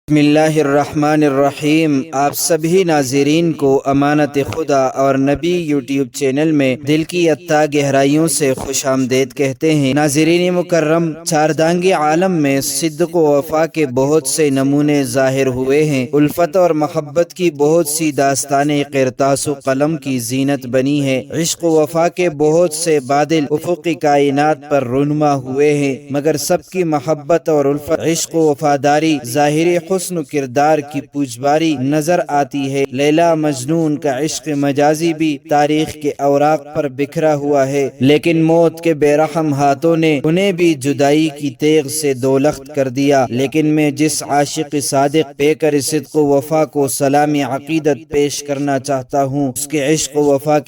بسم اللہ الرحمن الرحیم۔ آپ سبھی ناظرین کو امانت خدا اور نبی یوٹیوب چینل میں دل کی اتھاہ گہرائیوں سے خوش آمدید کہتے ہیں۔ ناظرین مکرم، چاردانگ عالم میں صدق و وفا کے بہت سے نمونے ظاہر ہوئے ہیں۔ الفت اور محبت کی بہت سی داستانیں قرطاس و قلم کی زینت بنی ہے۔ عشق و وفا کے بہت سے بادل افق کائنات پر رونما ہوئے ہیں، مگر سب کی محبت اور الفت، عشق و وفاداری ظاہری حسن و کردار کی پوجباری نظر آتی ہے۔ لیلا مجنون کا عشق مجازی بھی تاریخ کے اوراق پر بکھرا ہوا ہے، لیکن موت کے بے رحم ہاتھوں نے انہیں بھی جدائی کی تیغ سے دولخت کر دیا۔ لیکن میں جس عاشق صادق پیکر صدق و وفا کو سلام عقیدت پیش کرنا چاہتا ہوں، اس کے عشق و وفا کی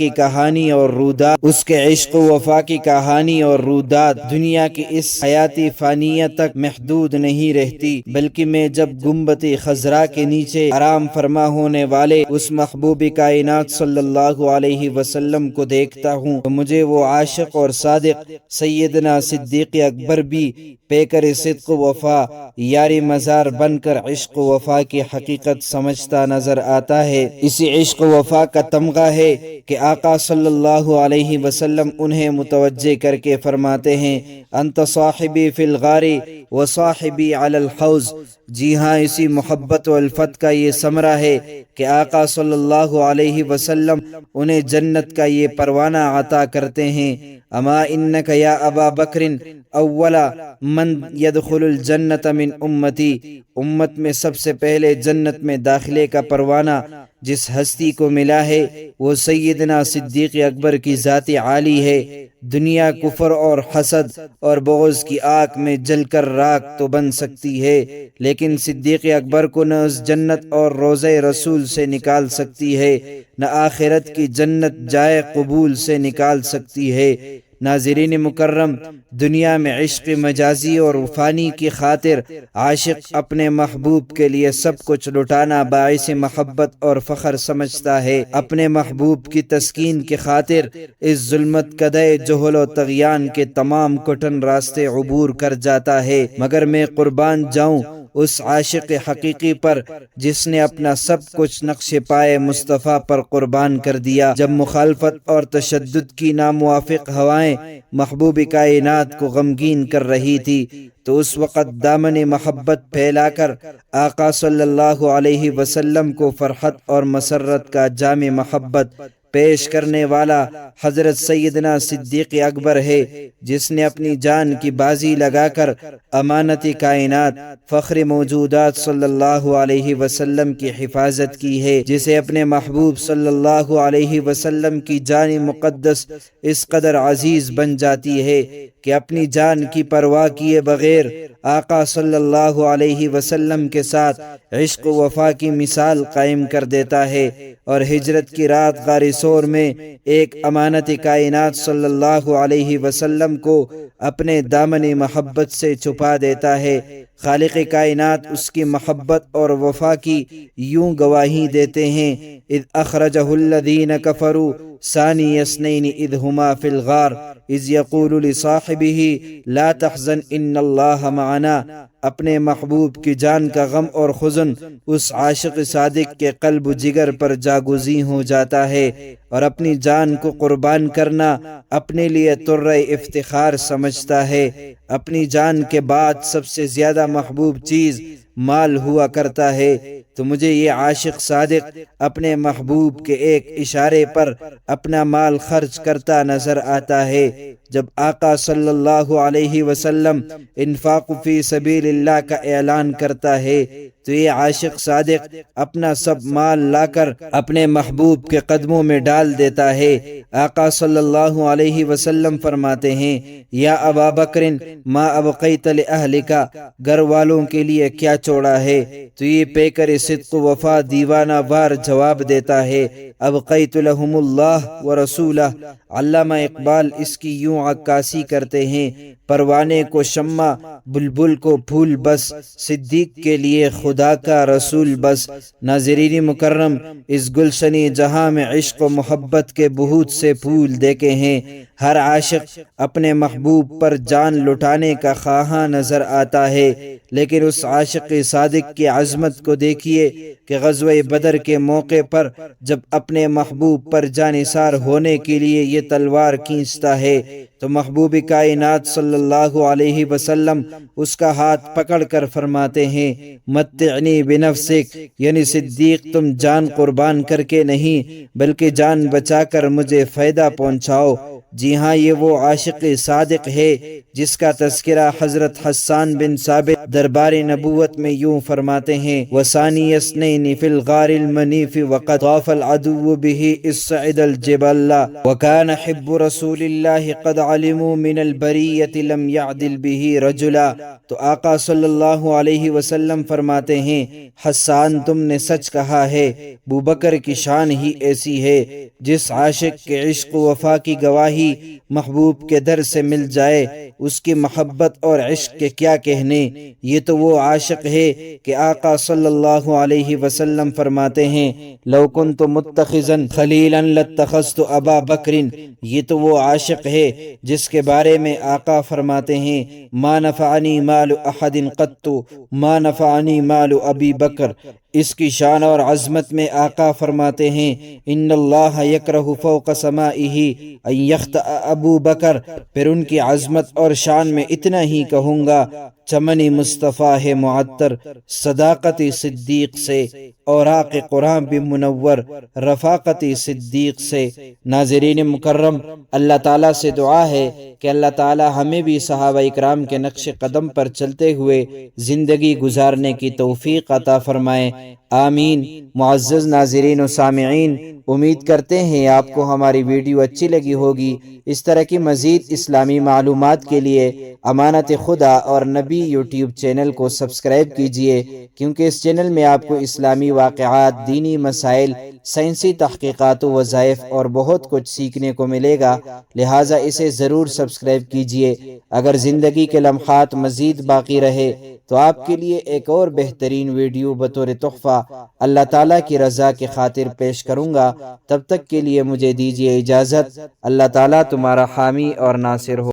کہانی اور رودات دنیا کی اس حیاتی فانیہ تک محدود نہیں رہتی، بلکہ میں جب گنبد خضرا کے نیچے آرام فرما ہونے والے اس محبوب کائنات صلی اللہ علیہ وسلم کو دیکھتا ہوں تو مجھے وہ عاشق اور صادق سیدنا صدیق اکبر بھی پیکر صدق و وفا یاری مزار بن کر عشق و وفا کی حقیقت سمجھتا نظر آتا ہے۔ اسی عشق و وفا کا تمغہ ہے کہ آقا صلی اللہ علیہ وسلم انہیں متوجہ کر کے فرماتے ہیں، انت صاحبی فی الغار و صاحبی علی الحوض۔ جی ہاں، اسی محبت و الفت کا یہ ثمرہ ہے کہ آقا صلی اللہ علیہ وسلم انہیں جنت کا یہ پروانہ عطا کرتے ہیں۔ اما انک یا ابا بکر اولا من يدخل الجنت من امتی، امت میں سب سے پہلے جنت میں داخلے کا پروانہ جس ہستی کو ملا ہے وہ سیدنا صدیق اکبر کی ذات عالی ہے۔ دنیا کفر اور حسد اور بغض کی آگ میں جل کر راکھ تو بن سکتی ہے، لیکن صدیق اکبر کو نہ اس جنت اور روضہ رسول سے نکال سکتی ہے، نہ آخرت کی جنت جائے قبول سے نکال سکتی ہے۔ ناظرین مکرم، دنیا میں عشق مجازی اور فانی کی خاطر عاشق اپنے محبوب کے لیے سب کچھ لٹانا باعث محبت اور فخر سمجھتا ہے۔ اپنے محبوب کی تسکین کی خاطر اس ظلمت کدہ جہل و طغیان کے تمام کٹھن راستے عبور کر جاتا ہے، مگر میں قربان جاؤں اس عاشق حقیقی پر جس نے اپنا سب کچھ نقش پائے مصطفیٰ پر قربان کر دیا۔ جب مخالفت اور تشدد کی ناموافق ہوائیں محبوب کائنات کو غمگین کر رہی تھی تو اس وقت دامن محبت پھیلا کر آقا صلی اللہ علیہ وسلم کو فرحت اور مسرت کا جام محبت پیش کرنے والا حضرت سیدنا صدیق اکبر ہے، جس نے اپنی جان کی بازی لگا کر امانت کائنات فخر موجودات صلی اللہ علیہ وسلم کی حفاظت کی ہے، جسے اپنے محبوب صلی اللہ علیہ وسلم کی جان مقدس اس قدر عزیز بن جاتی ہے کہ اپنی جان کی پرواہ کیے بغیر آقا صلی اللہ علیہ وسلم کے ساتھ عشق و وفا کی مثال قائم کر دیتا ہے، اور ہجرت کی رات غار ثور میں ایک امانت کائنات صلی اللہ علیہ وسلم کو اپنے دامن محبت سے چھپا دیتا ہے۔ خالق کائنات اس کی محبت اور وفا کی یوں گواہی دیتے ہیں، اذ اخرجہ الذین کفروا ثانی اثنین اذ ہما فی الغار اذ یقول لصاحبہ لا تحزن ان اللہ معنا۔ اپنے محبوب کی جان کا غم اور حزن اس عاشق صادق کے قلب و جگر پر جاگزیں ہو جاتا ہے، اور اپنی جان کو قربان کرنا اپنے لیے ترہ افتخار سمجھتا ہے۔ اپنی جان کے بعد سب سے زیادہ محبوب چیز مال ہوا کرتا ہے، تو مجھے یہ عاشق صادق اپنے محبوب کے ایک اشارے پر اپنا مال خرچ کرتا نظر آتا ہے۔ جب آقا صلی اللہ علیہ وسلم انفاق فی سبیل اللہ کا اعلان کرتا ہے تو یہ عاشق صادق اپنا سب مال لا کر اپنے محبوب کے قدموں میں ڈال دیتا ہے۔ آقا صلی اللہ علیہ وسلم فرماتے ہیں، یا ابا بکر ما ابقیت لأہلک، گھر والوں کے لیے کیا چھوڑا ہے؟ تو یہ پیکر صدق و وفا دیوانہ وار جواب دیتا ہے، ابقیت لہم اللہ ورسولہ۔ علامہ اقبال اس کی یوں عکاسی کرتے ہیں، پروانے کو شمع، بلبل کو پھول، بس صدیق کے لیے خدا خدا کا رسول بس۔ ناظرین مکرم، اس گلشنی جہاں میں عشق و محبت کے بہت سے پھول دیکھے ہیں۔ ہر عاشق اپنے محبوب پر جان لٹانے کا خواہاں نظر آتا ہے، لیکن اس عاشق صادق کی عظمت کو دیکھیے کہ غزوہ بدر کے موقع پر جب اپنے محبوب پر جانثار ہونے کے لیے یہ تلوار کھینچتا ہے تو محبوب کائنات صلی اللہ علیہ وسلم اس کا ہاتھ پکڑ کر فرماتے ہیں، متعنی بنفسک، یعنی صدیق تم جان قربان کر کے نہیں بلکہ جان بچا کر مجھے فائدہ پہنچاؤ۔ جی ہاں، یہ وہ عاشق صادق ہے جس کا تذکرہ حضرت حسان بن ثابت دربار نبوت میں یوں فرماتے ہیں، وَثَانِيَ اثْنَيْنِ فِي الْغَارِ الْمَنِيفِ وَقَدْ طَافَ الْعَدُوُّ بِهِ إِذْ صَعِدَ الْجِبَلَّ وَكَانَ حِبُّ رَسُولِ اللَّهِ قَدْ عَلِمُوا مِنَ الْبَرِيَّةِ لَمْ يَعْدِلْ بِهِ رَجُلًا۔ تو آقا صلی اللہ علیہ وسلم فرماتے ہیں، حسان تم نے سچ کہا ہے، ابوبکر کی شان ہی ایسی ہے، جس عاشق کے عشق و وفا کی گواہی محبوب کے در سے مل جائے اس کی محبت اور عشق کے کیا کہنے۔ یہ تو وہ عاشق ہے کہ آقا صلی اللہ علیہ وسلم فرماتے ہیں، لو کنت متخذا خلیلا لاتخذت ابا بکر۔ یہ تو وہ عاشق ہے جس کے بارے میں آقا فرماتے ہیں، ما نفعنی مال احد قط ما نفعنی مال ابی بکر۔ اس کی شان اور عظمت میں آقا فرماتے ہیں، ان اللہ یکرہ فوق سمائہ ان یخطأ ابو بکر۔ پھر ان کی عظمت اور شان میں اتنا ہی کہوں گا، چمنی مصطفیٰ ہے معطر صداقتی صدیق سے، اوراق قرآن بھی منور رفاقتی صدیق سے۔ ناظرین مکرم، اللہ تعالیٰ سے دعا ہے کہ اللہ تعالیٰ ہمیں بھی صحابہ اکرام کے نقش قدم پر چلتے ہوئے زندگی گزارنے کی توفیق عطا فرمائے، آمین۔ معزز ناظرین و سامعین، امید کرتے ہیں آپ کو ہماری ویڈیو اچھی لگی ہوگی۔ اس طرح کی مزید اسلامی معلومات کے لیے امانت خدا اور نبی یوٹیوب چینل کو سبسکرائب کیجئے، کیونکہ اس چینل میں آپ کو اسلامی واقعات، دینی مسائل، سائنسی تحقیقات و وظائف اور بہت کچھ سیکھنے کو ملے گا، لہٰذا اسے ضرور سبسکرائب کیجئے۔ اگر زندگی کے لمحات مزید باقی رہے تو آپ کے لیے ایک اور بہترین ویڈیو بطور تحفہ اللہ تعالیٰ کی رضا کی خاطر پیش کروں گا۔ تب تک کے لیے مجھے دیجیے اجازت۔ اللہ تعالیٰ تمہارا حامی اور ناصر ہو۔